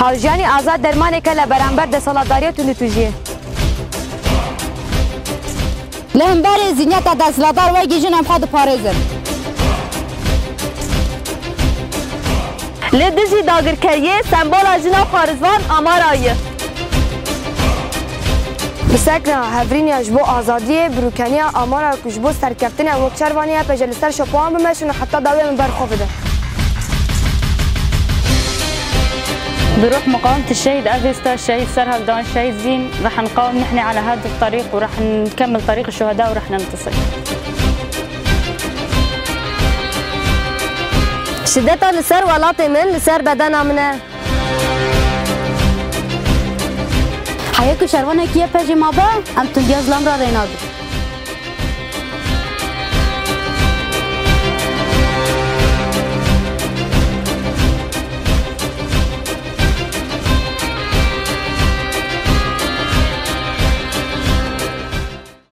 حاجیانی آزاد درمانی که لبرانبر ده سالاداریت و نتوجیه لهمبر زینیت ده سالادار و گیجن هم خود پارزن لدجی داگرکریه سمبولا جنا پارزوان آمارایه بسکنا هفرینی اجبو آزادی بروکنی آمارا کجبو سرکفتن وکشروانی پجلستر شپوان بمشون حتی داوی من برخوفه ده بروح مقاومة الشهيد أفيستا الشهيد سرهل دان الشهيد زين رح نقاوم نحن على هذا الطريق ورح نكمل طريق الشهداء ورح ننتصر. شدتها لسر ولاطي من لسر بدنا منه حياكو شروانه كيه بجي ما با ام تنجاز لامرا رينادو